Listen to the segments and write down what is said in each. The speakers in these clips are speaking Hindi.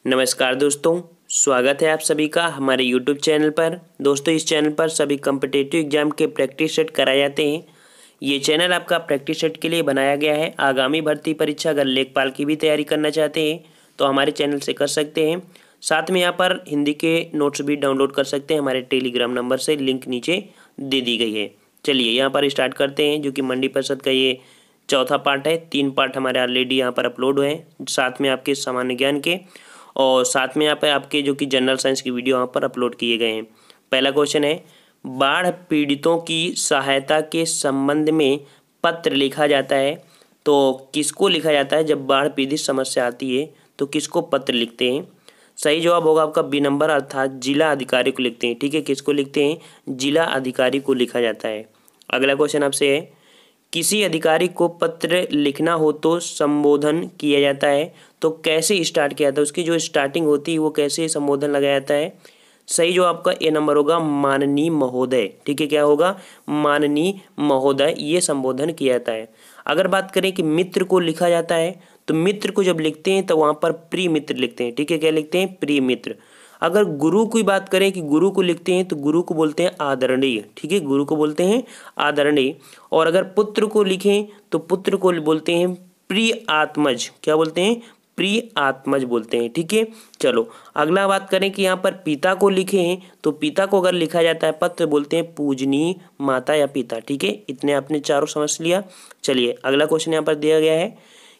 नमस्कार दोस्तों, स्वागत है आप सभी का हमारे YouTube चैनल पर। दोस्तों, इस चैनल पर सभी कम्पिटिटिव एग्जाम के प्रैक्टिस सेट कराए जाते हैं। ये चैनल आपका प्रैक्टिस सेट के लिए बनाया गया है। आगामी भर्ती परीक्षा अगर लेखपाल की भी तैयारी करना चाहते हैं तो हमारे चैनल से कर सकते हैं। साथ में यहाँ पर हिंदी के नोट्स भी डाउनलोड कर सकते हैं हमारे टेलीग्राम नंबर से, लिंक नीचे दे दी गई है। चलिए यहाँ पर स्टार्ट करते हैं, जो कि मंडी परिषद का ये चौथा पार्ट है। 3 पार्ट हमारे ऑलरेडी यहाँ पर अपलोड हुए हैं, साथ में आपके सामान्य ज्ञान के और साथ में यहाँ पे आपके जो कि जनरल साइंस की वीडियो यहाँ पर अपलोड किए गए हैं। पहला क्वेश्चन है, बाढ़ पीड़ितों की सहायता के संबंध में पत्र लिखा जाता है तो किसको लिखा जाता है? जब बाढ़ पीड़ित समस्या आती है तो किसको पत्र लिखते हैं? सही जवाब होगा आपका बी नंबर, अर्थात जिला अधिकारी को लिखते हैं। ठीक है, किसको लिखते हैं? जिला अधिकारी को लिखा जाता है। अगला क्वेश्चन आपसे है, किसी अधिकारी को पत्र लिखना हो तो संबोधन किया जाता है तो कैसे स्टार्ट किया जाता है? उसकी जो स्टार्टिंग होती है वो कैसे संबोधन लगाया जाता है? सही जो आपका ए नंबर होगा, माननीय महोदय। ठीक है, क्या होगा? माननीय महोदय, ये संबोधन किया जाता है। अगर बात करें कि मित्र को लिखा जाता है तो मित्र को जब लिखते हैं तो वहाँ पर प्रिय मित्र लिखते हैं। ठीक है, क्या लिखते हैं? प्रिय मित्र। अगर गुरु की बात करें कि गुरु को लिखते हैं तो गुरु को बोलते हैं आदरणीय। ठीक है, गुरु को बोलते हैं आदरणीय। और अगर पुत्र को लिखें तो पुत्र को बोलते हैं प्रिय आत्मज। क्या बोलते हैं? प्रिय आत्मज बोलते हैं। ठीक है, चलो अगला बात करें कि यहाँ पर पिता को लिखें तो पिता को अगर लिखा जाता है पत्र, बोलते हैं पूजनीय माता या पिता। ठीक है, इतने आपने चारों समझ लिया। चलिए अगला क्वेश्चन यहाँ पर दिया गया है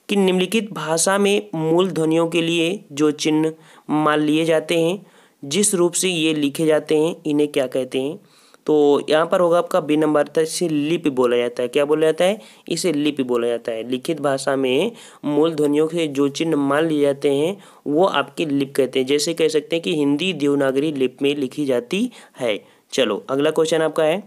कि निम्नलिखित भाषा में मूल ध्वनियों के लिए जो चिन्ह मान लिए जाते हैं, जिस रूप से ये लिखे जाते हैं, इन्हें क्या कहते हैं? तो यहाँ पर होगा आपका बी नंबर, था इसे लिपि बोला जाता है। क्या बोला जाता है? इसे लिपि बोला जाता है। लिखित भाषा में मूल ध्वनियों के जो चिन्ह मान लिए जाते हैं वो आपकी लिपि कहते हैं। जैसे कह सकते हैं कि हिंदी देवनागरी लिपि में लिखी जाती है। चलो अगला क्वेश्चन आपका है,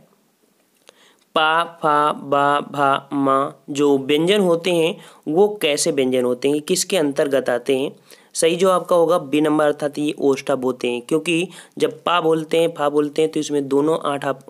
पा, फा, बा, भा, मा जो व्यंजन होते हैं वो कैसे व्यंजन होते हैं, किसके अंतर्गत आते हैं? सही जो आपका होगा बी नंबर, अर्थात ये ओष्ठा बोलते हैं। क्योंकि जब पा बोलते हैं, फा बोलते हैं तो इसमें दोनों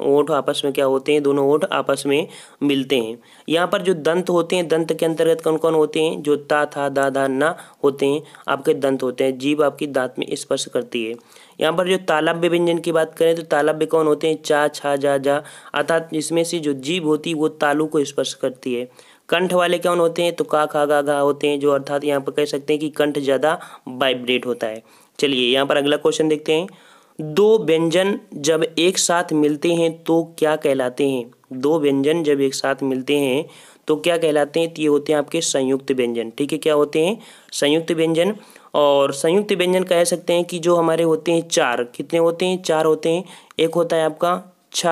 ओठ आपस में क्या होते हैं? दोनों ओठ आपस में मिलते हैं। यहाँ पर जो दंत होते हैं, दंत के अंतर्गत कौन कौन होते हैं? जो ता, था, दा, धा, ना होते हैं, आपके दंत होते हैं। जीभ आपकी दांत में स्पर्श करती है। यहाँ पर जो तालव्य व्यंजन की बात करें तो तालव्य कौन होते हैं? चा, छा, जा, जा, अर्थात इसमें से जो जीभ होती है वो तालु को स्पर्श करती है। कंठ वाले कौन होते हैं? तो का, खा, गा, घा होते हैं, जो अर्थात यहाँ पर कह सकते हैं कि कंठ ज़्यादा वाइब्रेट होता है। चलिए यहाँ पर अगला क्वेश्चन देखते हैं, दो व्यंजन जब एक साथ मिलते हैं तो क्या कहलाते हैं? दो व्यंजन जब एक साथ मिलते हैं तो क्या कहलाते हैं? तो ये होते हैं आपके संयुक्त व्यंजन। ठीक है, क्या होते हैं? संयुक्त व्यंजन। और संयुक्त व्यंजन कह सकते हैं कि जो हमारे होते हैं चार, कितने होते हैं? चार होते हैं। एक होता है आपका छ,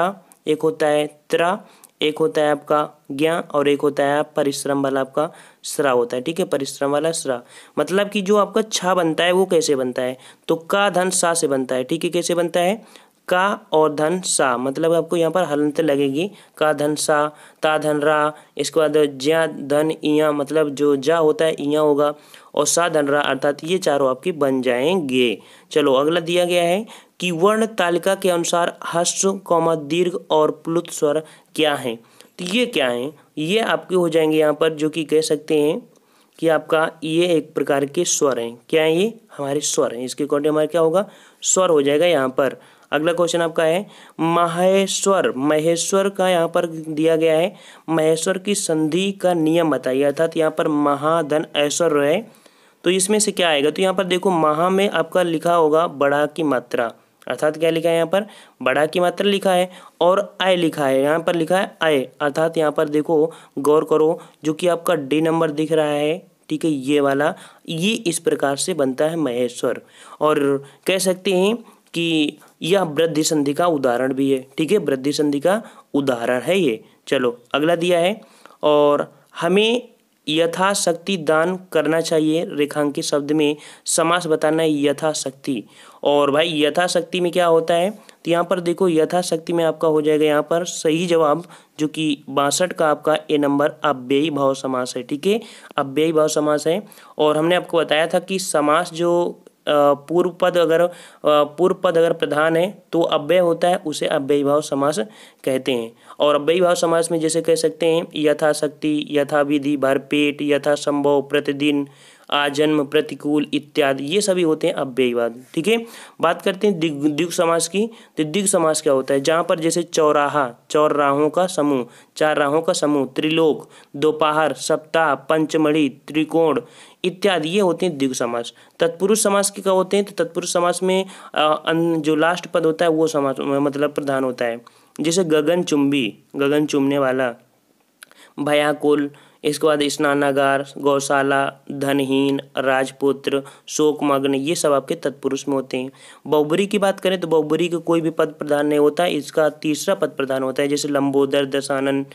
एक होता है त्रा, एक होता है आपका ज्ञा और एक होता है परिश्रम वाला आपका श्रा होता है। ठीक है, परिश्रम वाला श्रा। मतलब कि जो आपका छा बनता है वो कैसे बनता है? तो का धन सा से बनता है। ठीक है, कैसे बनता है? का और धन सा, मतलब आपको यहाँ पर हलंत लगेगी। का धन सा, ता धन रा, इसके बाद ज्या धन इया, मतलब जो जा होता है इया होगा, और सा धन रा, अर्थात ये चारों आपके बन जाएंगे। चलो अगला दिया गया है कि वर्ण तालिका के अनुसार ह्रस्व, दीर्घ और प्लुत स्वर क्या हैं? तो ये क्या हैं? ये आपके हो जाएंगे यहाँ पर, जो कि कह सकते हैं कि आपका ये एक प्रकार के स्वर हैं। क्या है? ये हमारे स्वर हैं। इसके अकॉर्डिंग हमारा क्या होगा? स्वर हो जाएगा यहाँ पर। अगला क्वेश्चन आपका है, महेश्वर, महेश्वर का यहाँ पर दिया गया है, महेश्वर की संधि का नियम बताइए। अर्थात यहाँ पर महाधन ऐश्वर्य है तो इसमें से क्या आएगा? तो यहाँ पर देखो, महा में आपका लिखा होगा बड़ा की मात्रा, अर्थात क्या लिखा है यहाँ पर? बड़ा की मात्रा लिखा है। और आय लिखा है, यहाँ पर लिखा है आय, अर्थात यहाँ पर देखो गौर करो, जो कि आपका डी नंबर दिख रहा है। ठीक है, ये वाला, ये इस प्रकार से बनता है महेश्वर। और कह सकते हैं कि यह वृद्धि संधि का उदाहरण भी है। ठीक है, वृद्धि संधि का उदाहरण है ये। चलो अगला दिया है, और हमें यथाशक्ति दान करना चाहिए। रेखांकित शब्द में समास बताना है यथाशक्ति। और भाई यथाशक्ति में क्या होता है? तो यहाँ पर देखो, यथाशक्ति में आपका हो जाएगा यहाँ पर सही जवाब, जो कि 62 का आपका ए नंबर अव्ययी भाव समास है। ठीक है, अव्ययी भाव समास है। और हमने आपको बताया था कि समास जो पूर्व पद अगर प्रधान है तो अव्यय होता है, उसे अव्ययी भाव समास कहते हैं। और अव्ययी भाव समास में जैसे कह सकते हैं यथाशक्ति, यथाविधि, भरपेट, यथासंभव, प्रतिदिन, आजन्म, प्रतिकूल इत्यादि ये सभी होते हैं अव्ययीवाद। ठीक है, बात करते हैं द्विगु समास की। तो द्विगु समास क्या होता है? जहाँ पर जैसे चौराहा, चौराहों का समूह, चार राहों का समूह, त्रिलोक, दोपहर, सप्ताह, पंचमढ़ी, त्रिकोण इत्यादि ये होते हैं द्विगु समास। तत्पुरुष समास के क्या होते हैं? तो तत्पुरुष समास में जो लास्ट पद होता है वो समास मतलब प्रधान होता है। जैसे गगनचुंबी, गगन चूमने वाला, भयाकुल, इसके बाद स्नानागार, गौशाला, धनहीन, राजपुत्र, शोकमग्न ये सब आपके तत्पुरुष में होते हैं। बहुब्री की बात करें तो बहुब्री का कोई भी पद प्रधान नहीं होता, इसका तीसरा पद प्रधान होता है। जैसे लंबोदर, दशानन,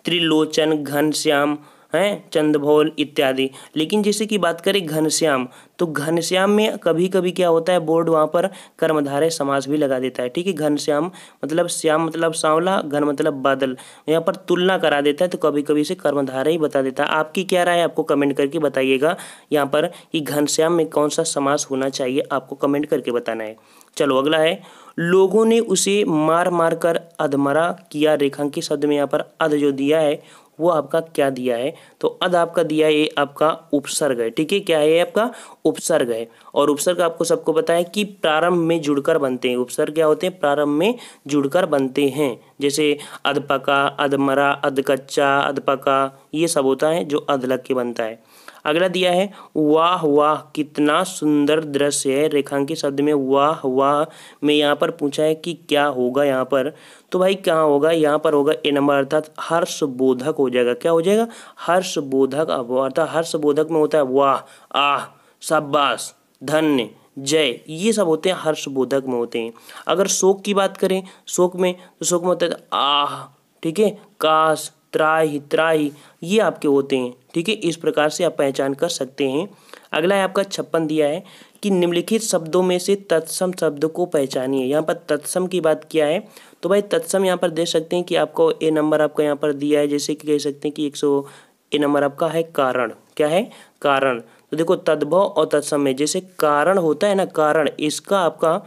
त्रिलोचन, घनश्याम हैं, चंद्रभौल इत्यादि। लेकिन जैसे कि बात करें घनश्याम, तो घनश्याम में कभी कभी क्या होता है, बोर्ड वहाँ पर कर्मधारय समास भी लगा देता है। ठीक है, घनश्याम मतलब श्याम मतलब सांवला, घन मतलब बादल, यहाँ पर तुलना करा देता है तो कभी कभी से कर्मधारय ही बता देता है। आपकी क्या राय है आपको कमेंट करके बताइएगा यहाँ पर कि घनश्याम में कौन सा समास होना चाहिए, आपको कमेंट करके बताना है। चलो अगला है, लोगों ने उसे मार मार कर अधमरा किया। रेखांकित शब्द में यहाँ पर अध जो दिया है वो आपका क्या दिया है? तो अध आपका दिया है आपका उपसर्ग है। ठीक है, क्या है आपका? उपसर्ग है। और उपसर्ग आपको सबको पता है कि प्रारंभ में जुड़कर बनते हैं। उपसर्ग क्या होते हैं? प्रारंभ में जुड़कर बनते हैं। जैसे अधपका, अधमरा, अधकच्चा, अधपका ये सब होता है जो अध लग के बनता है। अगला दिया है, वाह वाह कितना सुंदर दृश्य है। रेखांकित शब्द में वाह वाह में यहाँ पर पूछा है कि क्या होगा यहाँ पर? तो भाई क्या होगा यहाँ पर? होगा ए नंबर, अर्थात हर्षबोधक हो जाएगा। क्या हो जाएगा? हर्षबोधक। अर्थात हर्षबोधक में होता है वाह, आह, शाबाश, धन्य, जय, ये सब होते हैं हर्षबोधक में होते हैं। अगर शोक की बात करें, शोक में तो शोक में होता है आह, ठीक है, काश, त्राहि, त्राहि ये आपके होते हैं। ठीक है, इस प्रकार से आप पहचान कर सकते हैं। अगला है आपका 56 दिया है कि निम्नलिखित शब्दों में से तत्सम शब्द को पहचानिए। यहाँ पर तत्सम की बात किया है तो भाई तत्सम यहाँ पर देख सकते हैं कि आपको ए नंबर आपका यहाँ पर दिया है। जैसे कि कह सकते हैं कि 100 ए नंबर आपका है कारण। क्या है? कारण। तो देखो तद्भव और तत्सम में जैसे कारण होता है ना, कारण, इसका आपका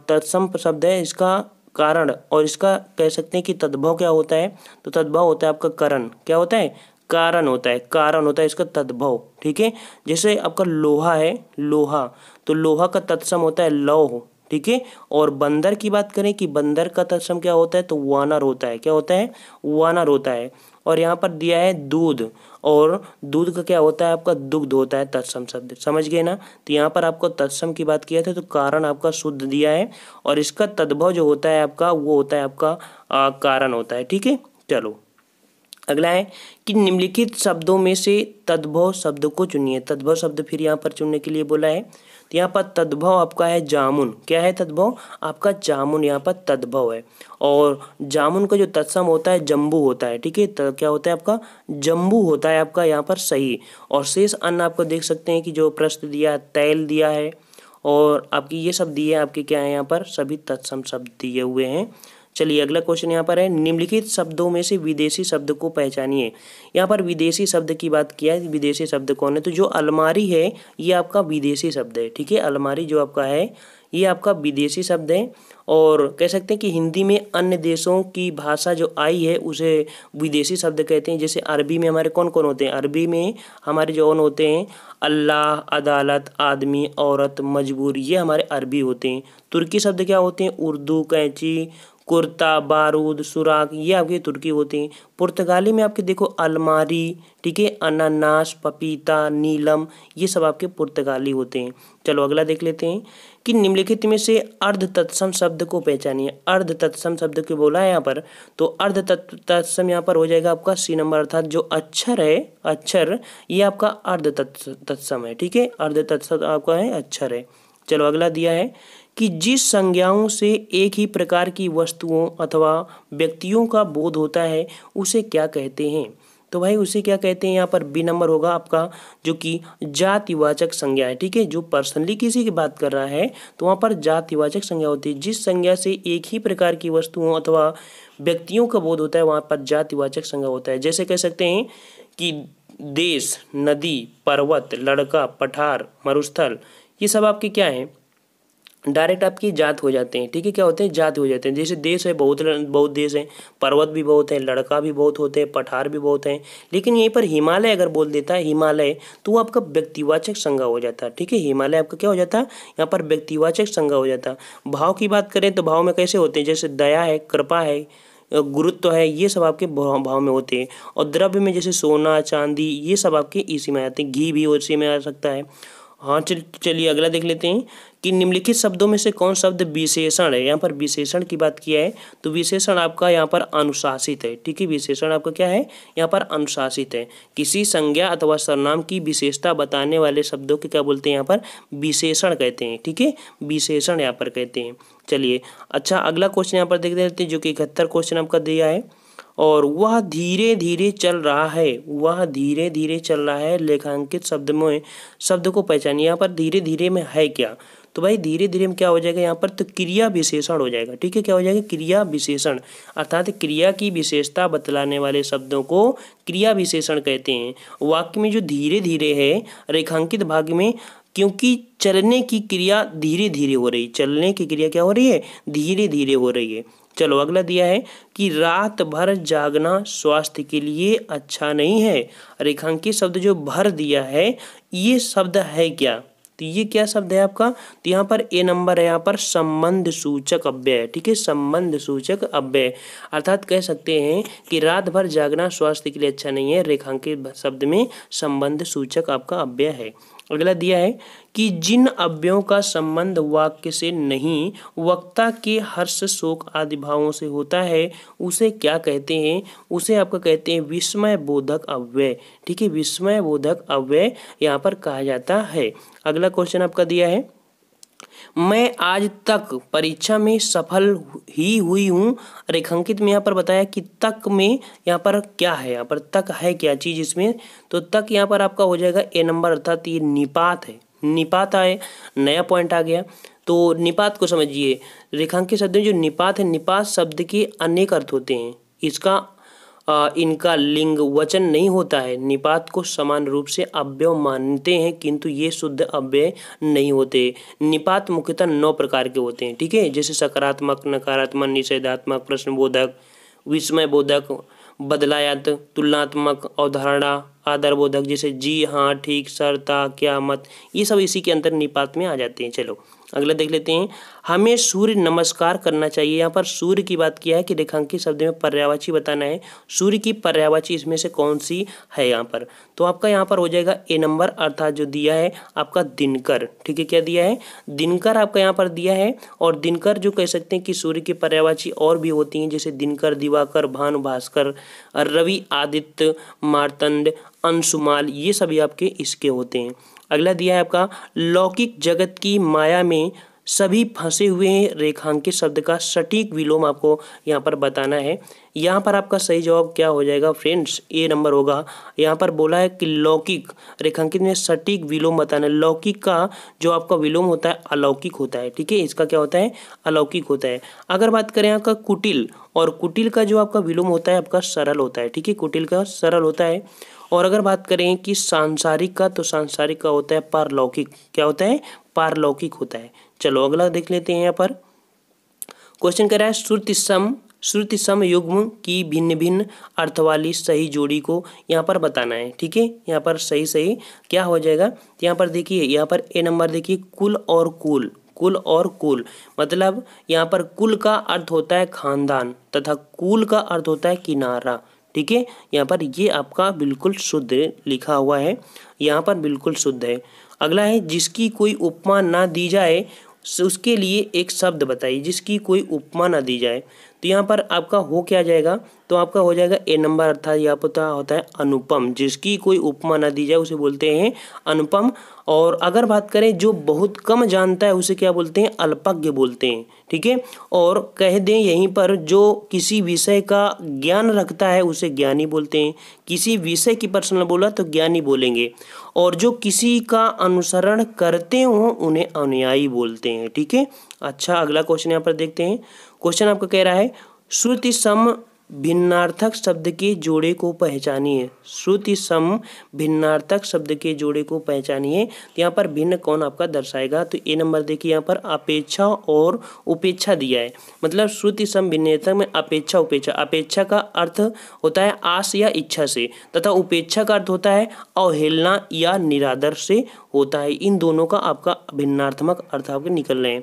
तत्सम शब्द है, इसका कारण, और इसका कह सकते हैं कि तद्भव क्या होता है? तो तद्भव होता है आपका करण। क्या होता है? कारण होता है, कारण होता है इसका तद्भव। ठीक है, जैसे आपका लोहा है, लोहा, तो लोहा का तत्सम होता है लौह। ठीक है, और बंदर की बात करें कि बंदर का तत्सम क्या होता है? तो वानर होता है। क्या होता है? वानर होता है। और यहाँ पर दिया है दूध, और दूध का क्या होता है? आपका दुग्ध होता है तत्सम शब्द। समझ गए ना? तो यहाँ पर आपको तत्सम की बात किया था तो कारण आपका शुद्ध दिया है, और इसका तद्भव जो होता है आपका वो होता है आपका कारण होता है। ठीक है, चलो अगला है कि निम्नलिखित शब्दों में से तद्भव शब्द को चुनिए। तद्भव शब्द फिर यहाँ पर चुनने के लिए बोला है। तो यहाँ पर तद्भव आपका है जामुन। क्या है तद्भव? आपका जामुन यहाँ पर तद्भव है। और जामुन का जो तत्सम होता है जम्बू होता है। ठीक है, क्या होता है आपका? जम्बू होता है आपका यहाँ पर सही। और शेष अन्न आपको देख सकते हैं कि जो प्रश्न दिया है, तैल दिया है, और आपकी ये सब दिए आपके क्या है यहाँ पर? सभी तत्सम शब्द दिए हुए हैं। चलिए अगला क्वेश्चन यहाँ पर है, निम्नलिखित शब्दों में से विदेशी शब्द को पहचानिए। यहाँ पर विदेशी शब्द की बात किया है। विदेशी शब्द कौन है? तो जो अलमारी है ये आपका विदेशी शब्द है। ठीक है, अलमारी जो आपका है ये आपका विदेशी शब्द है। और कह सकते हैं कि हिंदी में अन्य देशों की भाषा जो आई है उसे विदेशी शब्द कहते हैं। जैसे अरबी में हमारे कौन कौन होते हैं? अरबी में हमारे जो होते हैं अल्लाह, अदालत, आदमी, औरत, मजबूर, ये हमारे अरबी होते हैं। तुर्की शब्द क्या होते हैं? उर्दू, कैंची, कुर्ता, बारूद, सुराग, ये आपके तुर्की होते हैं। पुर्तगाली में आपके देखो अलमारी, ठीक है, अनानास, पपीता, नीलम, ये सब आपके पुर्तगाली होते हैं। चलो अगला देख लेते हैं कि निम्नलिखित में से अर्ध तत्सम शब्द को पहचानिए। अर्ध तत्सम शब्द को बोला है यहाँ पर, तो अर्ध तत्सम यहाँ पर हो जाएगा आपका सी नंबर, अर्थात जो अक्षर है, अक्षर ये आपका अर्ध तत्सम है। ठीक है, अर्ध तत्सम आपका है अक्षर है। चलो अगला दिया है कि जिस संज्ञाओं से एक ही प्रकार की वस्तुओं अथवा व्यक्तियों का बोध होता है उसे क्या कहते हैं? तो भाई उसे क्या कहते हैं? यहाँ पर बी नंबर होगा आपका, जो कि जातिवाचक संज्ञा है। ठीक है, जो पर्सनली किसी की बात कर रहा है तो वहाँ पर जातिवाचक संज्ञा होती है। जिस संज्ञा से एक ही प्रकार की वस्तुओं अथवा व्यक्तियों का बोध होता है वहाँ पर जातिवाचक संज्ञा होता है। जैसे कह सकते हैं कि देश, नदी, पर्वत, लड़का, पठार, मरुस्थल, ये सब आपके क्या हैं? डायरेक्ट आपकी जात हो जाते हैं। ठीक है, क्या होते हैं, जात हो जाते हैं। जैसे देश है, बहुत बहुत देश हैं, पर्वत भी बहुत है, लड़का भी बहुत होते हैं, पठार भी बहुत हैं। लेकिन यहीं पर हिमालय अगर बोल देता है हिमालय, तो वो आपका व्यक्तिवाचक संज्ञा हो जाता है। ठीक है, हिमालय आपका क्या हो जाता है, यहाँ पर व्यक्तिवाचक संज्ञा हो जाता है। भाव की बात करें तो भाव में कैसे होते हैं, जैसे दया है, कृपा है, गुरुत्व है, ये सब आपके भाव में होते हैं। और द्रव्य में जैसे सोना चांदी, ये सब आपके इसी में आते हैं। घी भी उसी में आ सकता है। हाँ, चलिए अगला देख लेते हैं कि निम्नलिखित शब्दों में से कौन शब्द विशेषण है। यहाँ पर विशेषण की बात किया है, तो विशेषण आपका यहाँ पर अनुशासित है। ठीक है, विशेषण आपका क्या है, यहाँ पर अनुशासित है। किसी संज्ञा अथवा सर्वनाम की विशेषता बताने वाले शब्दों के क्या बोलते हैं, यहाँ पर विशेषण कहते हैं। ठीक है, विशेषण यहाँ पर कहते हैं। चलिए अच्छा, अगला क्वेश्चन यहाँ पर देख लेते हैं, जो कि 71 क्वेश्चन आपका दिया है। और वह धीरे धीरे चल रहा है, वह धीरे धीरे चल रहा है, लेखांकित शब्द में शब्द को पहचानिए। यहाँ पर धीरे धीरे में है क्या, तो भाई धीरे धीरे में क्या हो जाएगा, यहाँ पर तो क्रिया विशेषण हो जाएगा। ठीक है, क्या हो जाएगा, क्रिया विशेषण, अर्थात क्रिया की विशेषता बतलाने वाले शब्दों को क्रिया विशेषण कहते हैं। वाक्य में जो धीरे धीरे है रेखांकित भाग में, क्योंकि चलने की क्रिया धीरे धीरे हो रही, चलने की क्रिया क्या हो रही है, धीरे धीरे हो रही है। चलो अगला दिया है कि रात भर जागना स्वास्थ्य के लिए अच्छा नहीं है। रेखांकित शब्द जो भर दिया है, ये शब्द है क्या, तो ये क्या शब्द है आपका, तो यहाँ पर ए नंबर है, यहाँ पर संबंध सूचक अव्यय। ठीक है, संबंध सूचक अव्यय, अर्थात कह सकते हैं कि रात भर जागना स्वास्थ्य के लिए अच्छा नहीं है, रेखांकित शब्द में संबंध सूचक आपका अव्यय है। अगला दिया है कि जिन अव्ययों का संबंध वाक्य से नहीं वक्ता के हर्ष शोक आदि भावों से होता है, उसे क्या कहते हैं, उसे आपका कहते हैं विस्मय बोधक अव्यय। ठीक है, विस्मय बोधक अव्यय यहाँ पर कहा जाता है। अगला क्वेश्चन आपका दिया है, मैं आज तक परीक्षा में सफल ही हुई हूँ। रेखांकित में यहाँ पर बताया कि तक में यहाँ पर क्या है, यहाँ पर तक है क्या चीज़ इसमें, तो तक यहाँ पर आपका हो जाएगा ए नंबर, अर्थात ये निपात है। निपात आए, नया पॉइंट आ गया। तो निपात को समझिए, रेखांकित शब्द में जो निपात है, निपात शब्द के अनेक अर्थ होते हैं। इसका इनका लिंग वचन नहीं होता है। निपात को समान रूप से अव्यय मानते हैं, किंतु ये शुद्ध अव्यय नहीं होते। निपात मुख्यतः 9 प्रकार के होते हैं। ठीक है, जैसे सकारात्मक, नकारात्मक, निषेधात्मक, प्रश्नबोधक, विस्मयबोधक, बदलायत, तुलनात्मक, अवधारणा, आदरबोधक, जैसे जी हाँ, ठीक, सर, ता, क्या, मत, ये सब इसी के अंतर निपात में आ जाते हैं। चलो अगला देख लेते हैं, हमें सूर्य नमस्कार करना चाहिए। यहाँ पर सूर्य की बात किया है कि रेखांकित शब्द में पर्यायवाची बताना है। सूर्य की पर्यायवाची इसमें से कौन सी है यहाँ पर, तो आपका यहाँ पर हो जाएगा ए नंबर, अर्थात जो दिया है आपका दिनकर। ठीक है, क्या दिया है, दिनकर आपका यहाँ पर दिया है। और दिनकर जो कह सकते हैं कि सूर्य की पर्यायवाची और भी होती हैं, जैसे दिनकर, दिवाकर, भानु, भास्कर, रवि, आदित्य, मार्तंड, अंशुमाल, ये सभी आपके इसके होते हैं। अगला दिया है आपका, लौकिक जगत की माया में सभी फंसे हुए हैं। रेखांकित शब्द का सटीक विलोम आपको यहाँ पर बताना है। यहाँ पर आपका सही जवाब क्या हो जाएगा फ्रेंड्स, ए नंबर होगा। यहाँ पर बोला है कि लौकिक, रेखांकित में सटीक विलोम बताना है। लौकिक का जो आपका विलोम होता है अलौकिक होता है। ठीक है, इसका क्या होता है, अलौकिक होता है। अगर बात करें आपका कुटिल, और कुटिल का जो आपका विलोम होता है आपका सरल होता है। ठीक है, कुटिल का सरल होता है। और अगर बात करें कि सांसारिक का, तो सांसारिक का होता है पारलौकिक। क्या होता है, पारलौकिक होता है। चलो अगला देख लेते हैं। यहाँ पर क्वेश्चन कर रहा है, श्रुति सम युग्म की भिन्न भिन्न अर्थ वाली सही जोड़ी को यहाँ पर बताना है। ठीक है, यहाँ पर सही क्या हो जाएगा, यहाँ पर देखिए, यहाँ पर ए नंबर देखिए, कुल और कुल, कुल और कुल, मतलब यहाँ पर कुल का अर्थ होता है खानदान तथा कुल का अर्थ होता है किनारा। ठीक है, यहाँ पर ये आपका बिल्कुल शुद्ध लिखा हुआ है, यहाँ पर बिल्कुल शुद्ध है। अगला है, जिसकी कोई उपमा ना दी जाए उसके लिए एक शब्द बताइए। जिसकी कोई उपमा ना दी जाए, तो यहाँ पर आपका हो क्या जाएगा, तो आपका हो जाएगा ए नंबर, अर्थात यहाँ पर होता है अनुपम। जिसकी कोई उपमा ना दी जाए उसे बोलते हैं अनुपम। और अगर बात करें जो बहुत कम जानता है उसे क्या बोलते हैं, अल्पज्ञ बोलते हैं। ठीक है, और कह दें यहीं पर जो किसी विषय का ज्ञान रखता है उसे ज्ञानी बोलते हैं। किसी विषय की पर्सनल बोला तो ज्ञानी बोलेंगे, और जो किसी का अनुसरण करते हो उन्हें अनुयायी बोलते हैं। ठीक है, अच्छा अगला क्वेश्चन यहाँ पर देखते हैं। क्वेश्चन आपका कह रहा है, श्रुति सम भिन्नार्थक शब्द के जोड़े को पहचानिए। श्रुति सम भिन्नार्थक शब्द के जोड़े को पहचानिए। तो यहाँ पर भिन्न कौन आपका दर्शाएगा, तो ए नंबर देखिए, यहाँ पर अपेक्षा और उपेक्षा दिया है। मतलब श्रुति सम भिन्नार्थक में अपेक्षा उपेक्षा, अपेक्षा का अर्थ होता है आस या इच्छा से, तथा उपेक्षा का अर्थ होता है अवहेलना या निरादर से होता है। इन दोनों का आपका भिन्नार्थक अर्थ आपके निकल रहे हैं।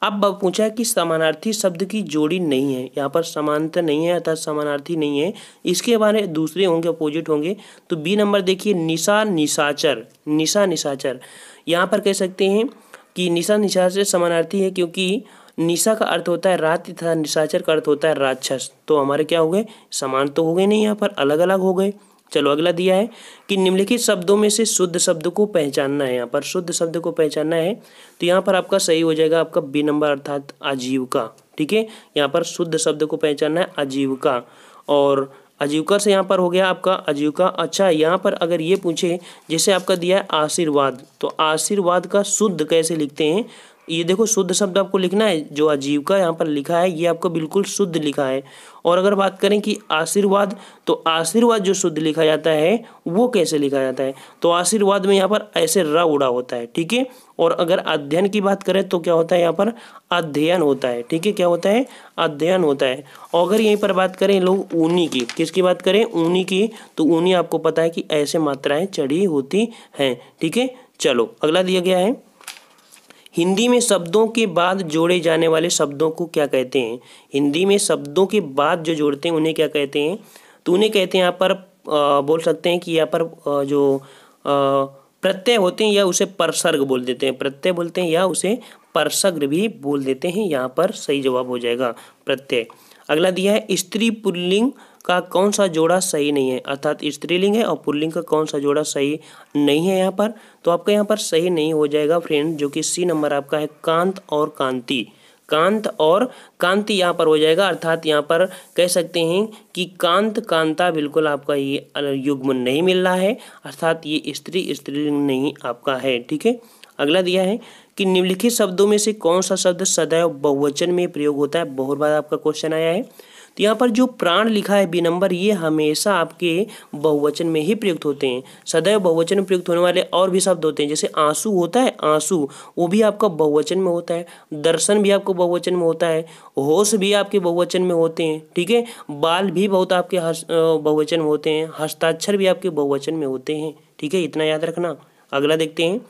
अब पूछा है कि समानार्थी शब्द की जोड़ी नहीं है, यहाँ पर समानता नहीं है अर्थात समानार्थी नहीं है, इसके बारे दूसरे होंगे, अपोजिट होंगे। तो बी नंबर देखिए, निशा निशाचर, निशा निशाचर, यहाँ पर कह सकते हैं कि निशा निशाचर समानार्थी है, क्योंकि निशा का अर्थ होता है रात तथा निशाचर का अर्थ होता है राक्षस। तो हमारे क्या हो गए, समान तो हो गए नहीं, यहाँ पर अलग अलग हो गए। चलो अगला दिया है कि निम्नलिखित शब्दों में से शुद्ध शब्द को पहचानना है। यहाँ पर शुद्ध शब्द को पहचानना है, तो यहाँ पर आपका सही हो जाएगा आपका बी नंबर अर्थात आजीविका। ठीक है, यहाँ पर शुद्ध शब्द को पहचानना है आजीविका, और आजीविका से यहाँ पर हो गया आपका आजीविका। अच्छा, यहाँ पर अगर ये पूछे जैसे आपका दिया है आशीर्वाद, तो आशीर्वाद का शुद्ध कैसे लिखते हैं, ये देखो शुद्ध शब्द आपको लिखना है, जो आजीविका यहाँ पर लिखा है ये आपको बिल्कुल शुद्ध लिखा है। और अगर बात करें कि आशीर्वाद, तो आशीर्वाद जो शुद्ध लिखा जाता है वो कैसे लिखा जाता है, तो आशीर्वाद में यहाँ पर ऐसे र उड़ा होता है। ठीक है, और अगर अध्ययन की बात करें तो क्या होता है, यहाँ पर अध्ययन होता है। ठीक है, क्या होता है, अध्ययन होता है। और अगर यहीं पर बात करें लोग ऊनी की, किसकी बात करें, ऊनी की, तो ऊनी आपको पता है कि ऐसे मात्राएं चढ़ी होती हैं। ठीक है, चलो अगला दिया गया है, हिंदी में शब्दों के बाद जोड़े जाने वाले शब्दों को क्या कहते हैं। हिंदी में शब्दों के बाद जो जोड़ते हैं उन्हें क्या कहते हैं, तो उन्हें कहते हैं यहाँ पर बोल सकते हैं कि यहाँ पर जो प्रत्यय होते हैं या उसे परसर्ग बोल देते हैं, प्रत्यय बोलते हैं या उसे परसर्ग भी बोल देते हैं। यहाँ पर सही जवाब हो जाएगा प्रत्यय। अगला दिया है, स्त्री पुल्लिंग का कौन सा जोड़ा सही नहीं है, अर्थात स्त्रीलिंग है और पुल्लिंग का कौन सा जोड़ा सही नहीं है यहाँ पर, तो आपका यहाँ पर सही नहीं हो जाएगा फ्रेंड, जो कि सी नंबर आपका है कांत और कांति। कांत और कांति यहाँ पर हो जाएगा, अर्थात यहाँ पर कह सकते हैं कि कांत कांता बिल्कुल आपका ये युग्म नहीं मिल रहा है, अर्थात ये स्त्री स्त्रीलिंग नहीं आपका है। ठीक है, अगला दिया है कि निम्नलिखित शब्दों में से कौन सा शब्द सदैव बहुवचन में प्रयोग होता है, बहुत बार आपका क्वेश्चन आया है। तो यहाँ पर जो प्राण लिखा है बी नंबर, ये हमेशा आपके बहुवचन में ही प्रयुक्त होते हैं। सदैव बहुवचन में प्रयुक्त होने वाले और भी शब्द होते हैं, जैसे आंसू होता है, आंसू वो भी आपका बहुवचन में होता है, दर्शन भी आपको बहुवचन में होता है, होश भी आपके बहुवचन में होते हैं। ठीक है, बाल भी बहुत आपके बहुवचन में होते हैं, हस्ताक्षर भी आपके बहुवचन में होते हैं। ठीक है, इतना याद रखना। अगला देखते हैं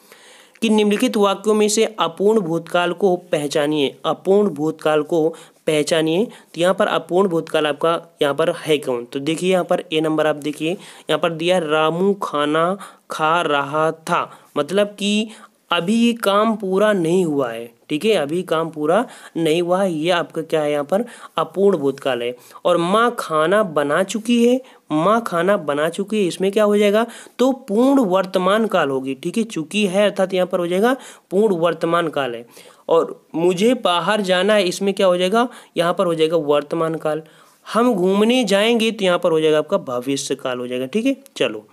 कि निम्नलिखित वाक्यों में से अपूर्ण भूतकाल को पहचानिए, अपूर्ण भूतकाल को पहचानिए। तो यहाँ पर अपूर्ण भूतकाल आपका यहाँ पर है कौन, तो देखिए यहाँ पर ए नंबर आप देखिए, यहाँ पर दिया रामू खाना खा रहा था, मतलब कि अभी ये काम पूरा नहीं हुआ है। ठीक है, अभी काम पूरा नहीं हुआ है, ये आपका क्या है यहाँ पर अपूर्ण भूतकाल है। और माँ खाना बना चुकी है, माँ खाना बना चुकी है, इसमें क्या हो जाएगा, तो पूर्ण वर्तमान काल होगी। ठीक है, चुकी है अर्थात यहाँ पर हो जाएगा पूर्ण वर्तमान काल है। और मुझे बाहर जाना है, इसमें क्या हो जाएगा, यहाँ पर हो जाएगा वर्तमान काल। हम घूमने जाएंगे, तो यहाँ पर हो जाएगा आपका भविष्य काल हो जाएगा। ठीक है, चलो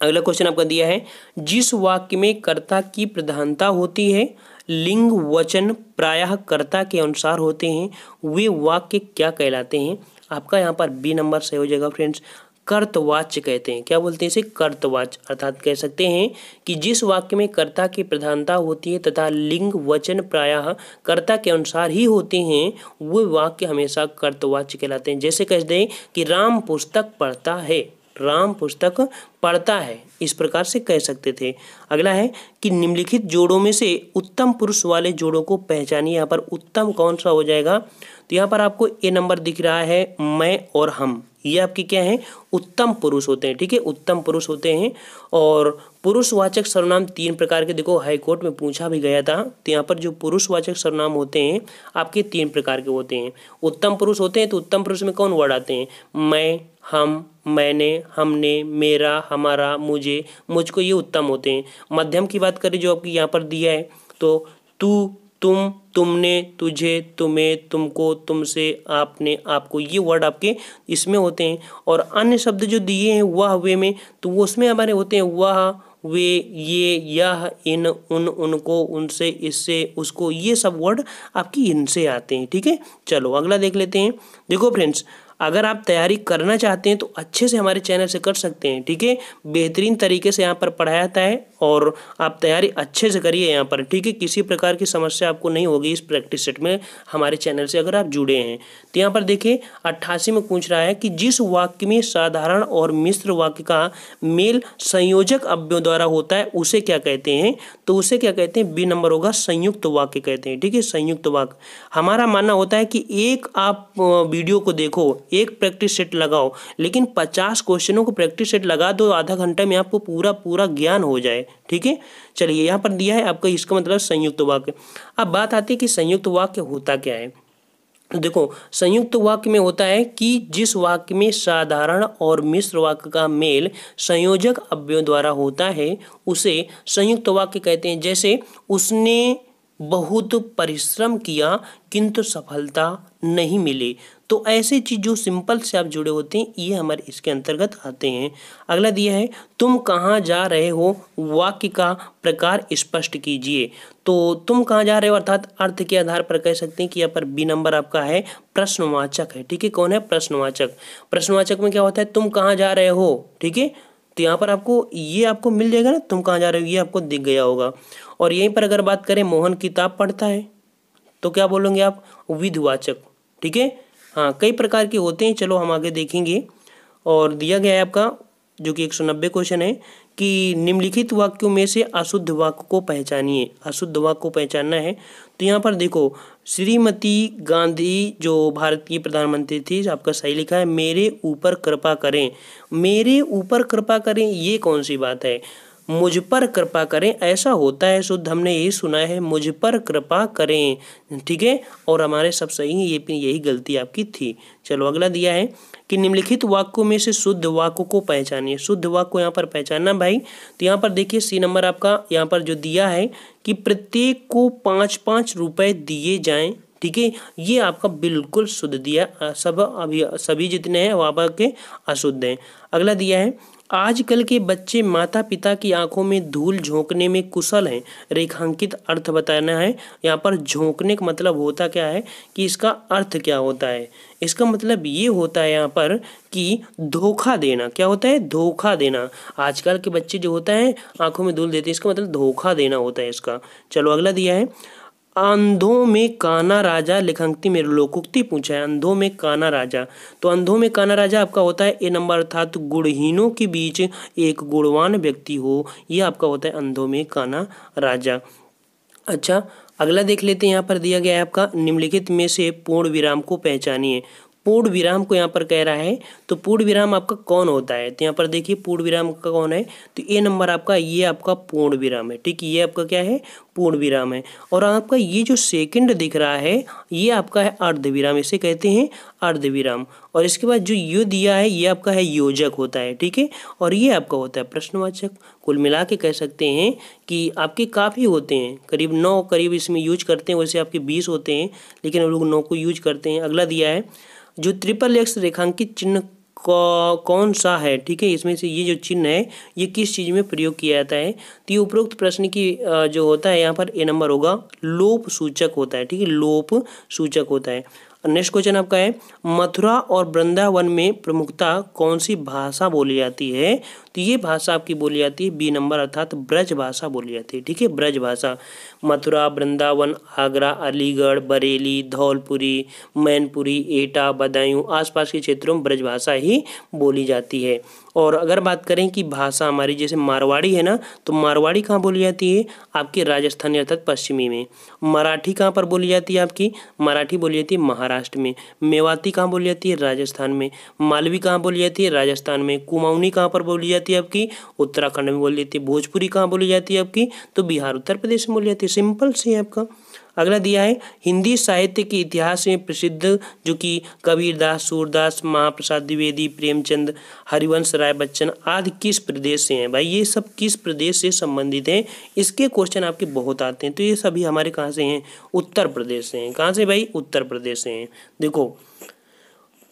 अगला क्वेश्चन आपका दिया है, जिस वाक्य में कर्ता की प्रधानता होती है, लिंग वचन प्रायः कर्ता के अनुसार होते हैं, वे वाक्य क्या कहलाते हैं। आपका यहाँ पर बी नंबर सही हो जाएगा फ्रेंड्स, कर्तवाच्य कहते हैं। क्या बोलते हैं इसे, कर्तवाच्य, अर्थात कह सकते हैं कि जिस वाक्य में कर्ता की प्रधानता होती है तथा लिंग वचन प्रायः कर्ता के अनुसार ही होते हैं, वो वाक्य हमेशा कर्तवाच्य कहलाते हैं। जैसे कह दें कि राम पुस्तक पढ़ता है, राम पुस्तक पढ़ता है, इस प्रकार से कह सकते थे। अगला है कि निम्नलिखित जोड़ों में से उत्तम पुरुष वाले जोड़ों को पहचानिए। यहाँ पर उत्तम कौन सा हो जाएगा, तो यहाँ पर आपको ए नंबर दिख रहा है, मैं और हम, ये आपके क्या है, उत्तम पुरुष होते हैं। ठीक है, उत्तम पुरुष होते हैं। और पुरुषवाचक सर्वनाम तीन प्रकार के, देखो हाई कोर्ट में पूछा भी गया था, तो यहाँ पर जो पुरुषवाचक सर्वनाम होते हैं आपके तीन प्रकार के होते हैं। उत्तम पुरुष होते हैं, तो उत्तम पुरुष में कौन वर्ड आते हैं, मैं, हम, मैंने, हमने, मेरा, हमारा, मुझे, मुझको, ये उत्तम होते हैं। मध्यम की बात करें जो आपकी यहाँ पर दिया है, तो तू, तुम, तुमने, तुझे, तुम्हें, तुमको, तुमसे, आपने, आपको, ये वर्ड आपके इसमें होते हैं। और अन्य शब्द जो दिए हैं वह, वे में, तो वो उसमें हमारे होते हैं वह, वे, ये, यह, इन, उन, उनको, उनसे, इससे, उसको, ये सब वर्ड आपकी इनसे आते हैं। ठीक है, चलो अगला देख लेते हैं। देखो फ्रेंड्स, अगर आप तैयारी करना चाहते हैं तो अच्छे से हमारे चैनल से कर सकते हैं, ठीक है। बेहतरीन तरीके से यहाँ पर पढ़ाया जाता है और आप तैयारी अच्छे से करिए यहाँ पर, ठीक है। किसी प्रकार की समस्या आपको नहीं होगी इस प्रैक्टिस सेट में हमारे चैनल से अगर आप जुड़े हैं। तो यहाँ पर देखिए 88 में पूछ रहा है कि जिस वाक्य में साधारण और मिश्र वाक्य का मेल संयोजक अव्ययों द्वारा होता है उसे क्या कहते हैं, तो उसे क्या कहते हैं, बी नंबर होगा संयुक्त वाक्य कहते हैं, ठीक है। संयुक्त वाक्य हमारा मानना होता है कि एक आप वीडियो को देखो, एक प्रैक्टिस सेट लगाओ, लेकिन 50 क्वेश्चनों को प्रैक्टिस सेट लगा दो, आधा घंटे में आपको पूरा पूरा ज्ञान हो जाए, ठीक है। चलिए यहाँ पर दिया है आपका, इसका मतलब संयुक्त वाक्य। अब बात आती है कि संयुक्त वाक्य होता क्या है। देखो संयुक्त वाक्य में होता है कि जिस वाक्य में साधारण और मिश्र वाक्य का मेल संयोजक अव्ययों द्वारा होता है उसे संयुक्त वाक्य कहते हैं। जैसे उसने बहुत परिश्रम किया किंतु सफलता नहीं मिली, तो ऐसी चीज जो सिंपल से आप जुड़े होते हैं ये हमारे इसके अंतर्गत आते हैं। अगला दिया है तुम कहाँ जा रहे हो, वाक्य का प्रकार स्पष्ट कीजिए। तो तुम कहाँ जा रहे हो अर्थात अर्थ के आधार पर कह सकते हैं कि यहाँ पर बी नंबर आपका है प्रश्नवाचक है, ठीक है। कौन है, प्रश्नवाचक। प्रश्नवाचक में क्या होता है, तुम कहाँ जा रहे हो, ठीक है। तो यहाँ पर आपको ये आपको मिल जाएगा ना, तुम कहाँ जा रहे हो, ये आपको दिख गया होगा। और यहीं पर अगर बात करें मोहन किताब पढ़ता है तो क्या बोलोगे आप, विधिवाचक, ठीक है। हाँ कई प्रकार के होते हैं, चलो हम आगे देखेंगे। और दिया गया है आपका जो कि 190 क्वेश्चन है कि निम्नलिखित वाक्यों में से अशुद्ध वाक्य को पहचानिए। अशुद्ध वाक्य को पहचानना है। तो यहाँ पर देखो श्रीमती गांधी जो भारत की प्रधानमंत्री थी, आपका सही लिखा है मेरे ऊपर कृपा करें। मेरे ऊपर कृपा करें ये कौन सी बात है, मुझ पर कृपा करें ऐसा होता है शुद्ध, हमने यही सुना है मुझ पर कृपा करें, ठीक है। और हमारे सब सही हैं, ये यही गलती आपकी थी। चलो अगला दिया है कि निम्नलिखित वाक्यों में से शुद्ध वाक्य को पहचानिए। शुद्ध वाक्य को यहाँ पर पहचानना भाई, तो यहाँ पर देखिए सी नंबर आपका यहाँ पर जो दिया है कि प्रत्येक को 5-5 रुपए दिए जाएं, ठीक है। ये आपका बिल्कुल शुद्ध दिया, सभी जितने हैं वहाँ के अशुद्ध हैं। अगला दिया है आजकल के बच्चे माता पिता की आंखों में धूल झोंकने में कुशल हैं, रेखांकित अर्थ बताना है। यहाँ पर झोंकने का मतलब होता क्या है कि इसका अर्थ क्या होता है, इसका मतलब ये होता है यहाँ पर कि धोखा देना। क्या होता है, धोखा देना। आजकल के बच्चे जो होता है आंखों में धूल देते हैं, इसका मतलब धोखा देना होता है इसका। चलो अगला दिया है अंधों में काना राजा, लेखांकित में लोकोक्ति पूछा है। अंधों में काना राजा, तो अंधों में काना राजा आपका होता है ए नंबर अर्थात गुणहीनों के बीच एक गुणवान व्यक्ति हो, ये आपका होता है अंधों में काना राजा। अच्छा अगला देख लेते हैं, यहाँ पर दिया गया है आपका निम्नलिखित में से पूर्ण विराम को पहचानिए। पूर्ण विराम को यहाँ पर कह रहा है, तो पूर्ण विराम आपका कौन होता है, तो यहाँ पर देखिए पूर्ण विराम का कौन है, तो ए नंबर आपका ये आपका पूर्ण विराम है, ठीक है। ये आपका क्या है, पूर्ण विराम है। और आपका ये जो सेकंड दिख रहा है ये आपका है अर्ध विराम, इसे कहते हैं अर्ध विराम। और इसके बाद जो यो दिया है ये आपका है योजक होता है, ठीक है। और ये आपका होता है प्रश्नवाचक। कुल मिला के कह सकते हैं कि आपके काफ़ी होते हैं, करीब 9 करीब इसमें यूज करते हैं, वैसे आपके 20 होते हैं लेकिन हम लोग 9 को यूज करते हैं। अगला दिया है जो ट्रिपल एक्स रेखांकित चिन्ह कौन सा है, ठीक है। इसमें से ये जो चिन्ह है ये किस चीज़ में प्रयोग किया जाता है, तो ये उपरोक्त प्रश्न की जो होता है यहाँ पर ए नंबर होगा लोप सूचक होता है, ठीक है। लोप सूचक होता है। नेक्स्ट क्वेश्चन आपका है मथुरा और वृंदावन में प्रमुखता कौन सी भाषा बोली जाती है, तो ये भाषा आपकी बोली जाती है बी नंबर अर्थात ब्रज भाषा बोली जाती है, ठीक है। ब्रज भाषा मथुरा, वृंदावन, आगरा, अलीगढ़, बरेली, धौलपुरी, मैनपुरी, एटा, बदायूं आसपास के क्षेत्रों में ब्रज भाषा ही बोली जाती है। और अगर बात करें कि भाषा हमारी जैसे मारवाड़ी है ना, तो मारवाड़ी कहाँ बोली जाती है आपके राजस्थानी अर्थात पश्चिमी में। मराठी कहाँ पर बोली जाती है आपकी, मराठी बोली जाती है महाराष्ट्र में। मेवाती कहाँ बोली जाती है, राजस्थान में। मालवी कहाँ बोली जाती है, राजस्थान में। कुमाऊनी कहाँ पर बोली जाती है आपकी, उत्तराखंड में बोली जाती है। भोजपुरी कहाँ बोली जाती है आपकी, तो बिहार उत्तर प्रदेश में बोली जाती है। सिंपल सी है आपका। अगला दिया है हिंदी साहित्य के इतिहास में प्रसिद्ध जो कि कबीरदास, सूरदास, महाप्रसाद द्विवेदी, प्रेमचंद, हरिवंश राय बच्चन आदि किस प्रदेश से हैं। भाई ये सब किस प्रदेश से संबंधित हैं, इसके क्वेश्चन आपके बहुत आते हैं। तो ये सभी हमारे कहाँ से हैं, उत्तर प्रदेश से हैं। कहाँ से भाई, उत्तर प्रदेश से हैं। देखो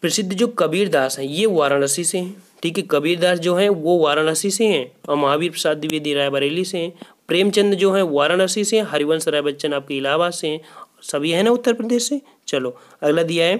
प्रसिद्ध जो कबीरदास हैं ये वाराणसी से हैं, ठीक है। कबीरदास जो हैं वो वाराणसी से हैं और महावीर प्रसाद द्विवेदी रायबरेली से हैं। प्रेमचंद जो हैं वाराणसी से, हरिवंश राय बच्चन आपके इलाहाबाद से हैं। सभी है ना उत्तर प्रदेश से। चलो अगला दिया है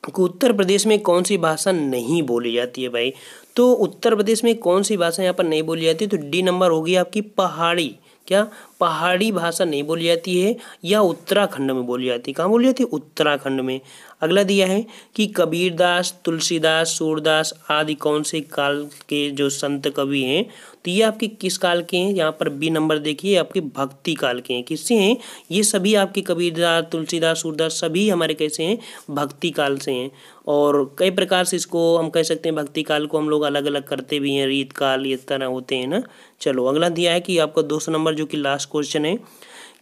कि उत्तर प्रदेश में कौन सी भाषा नहीं बोली जाती है भाई। तो उत्तर प्रदेश में कौन सी भाषा यहाँ पर नहीं बोली जाती है, तो डी नंबर होगी आपकी पहाड़ी। क्या पहाड़ी भाषा नहीं बोली जाती है या उत्तराखंड में बोली जाती है। कहाँ बोली जाती है, उत्तराखंड में। अगला दिया है कि कबीरदास, तुलसीदास, सूरदास आदि कौन से काल के जो संत कवि हैं, तो ये आपके किस काल के हैं, यहाँ पर बी नंबर देखिए आपके भक्ति काल के हैं। किससे हैं, ये सभी आपके कबीरदास, तुलसीदास, सूरदास सभी हमारे कैसे हैं, भक्ति काल से हैं। और कई प्रकार से इसको हम कह सकते हैं, भक्ति काल को हम लोग अलग अलग करते भी हैं, रीत काल इस तरह होते हैं ना। चलो अगला दिया है कि आपका 200 नंबर जो कि लास्ट क्वेश्चन है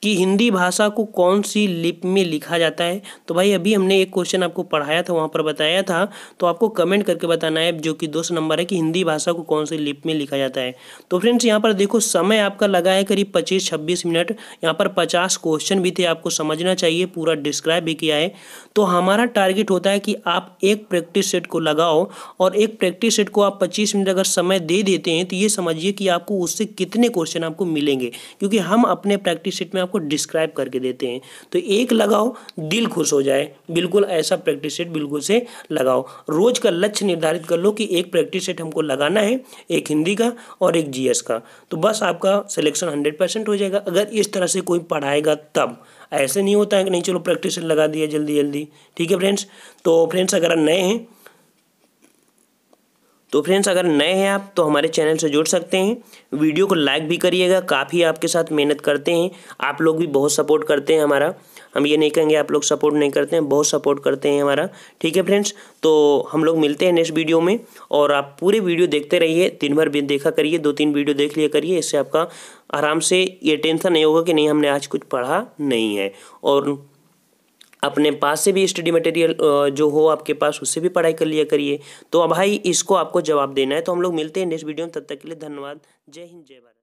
कि हिंदी भाषा को कौन सी लिपि में लिखा जाता है। तो भाई अभी हमने एक क्वेश्चन आपको पढ़ाया था, वहाँ पर बताया था, तो आपको कमेंट करके बताना है जो कि 200 नंबर है कि हिंदी भाषा को कौन सी लिपि में लिखा जाता है। तो फ्रेंड्स यहाँ पर देखो समय आपका लगा है करीब 25-26 मिनट। यहाँ पर 50 क्वेश्चन भी थे, आपको समझना चाहिए, पूरा डिस्क्राइब भी किया है। तो हमारा टारगेट होता है कि आप एक प्रैक्टिस सेट को लगाओ और एक प्रैक्टिस सेट को आप 25 मिनट अगर समय दे देते हैं तो ये समझिए कि आपको उससे कितने क्वेश्चन आपको मिलेंगे, क्योंकि हम अपने प्रैक्टिस सेट में को डिस्क्राइब करके देते हैं। तो एक लगाओ, दिल खुश हो जाए, बिल्कुल ऐसा प्रैक्टिस सेट बिल्कुल से लगाओ। रोज का लक्ष्य निर्धारित कर लो कि एक प्रैक्टिस सेट हमको लगाना है, एक हिंदी का और एक जीएस का, तो बस आपका सिलेक्शन 100% हो जाएगा। अगर इस तरह से कोई पढ़ाएगा तब, ऐसे नहीं होता है कि नहीं चलो प्रैक्टिस सेट लगा दिया जल्दी जल्दी। ठीक है फ्रेंड्स। तो फ्रेंड्स अगर नए हैं आप तो हमारे चैनल से जुड़ सकते हैं। वीडियो को लाइक भी करिएगा, काफ़ी आपके साथ मेहनत करते हैं, आप लोग भी बहुत सपोर्ट करते हैं हमारा। हम ये नहीं कहेंगे आप लोग सपोर्ट नहीं करते हैं, बहुत सपोर्ट करते हैं हमारा। ठीक है फ्रेंड्स, तो हम लोग मिलते हैं नेक्स्ट वीडियो में, और आप पूरे वीडियो देखते रहिए, दिन भर भी देखा करिए, 2-3 वीडियो देख लिया करिए। इससे आपका आराम से ये टेंशन नहीं होगा कि नहीं हमने आज कुछ पढ़ा नहीं है। और अपने पास से भी स्टडी मटेरियल जो हो आपके पास, उससे भी पढ़ाई कर लिया करिए। तो अब भाई इसको आपको जवाब देना है। तो हम लोग मिलते हैं नेक्स्ट वीडियो में, तब तक के लिए धन्यवाद। जय हिंद, जय भारत।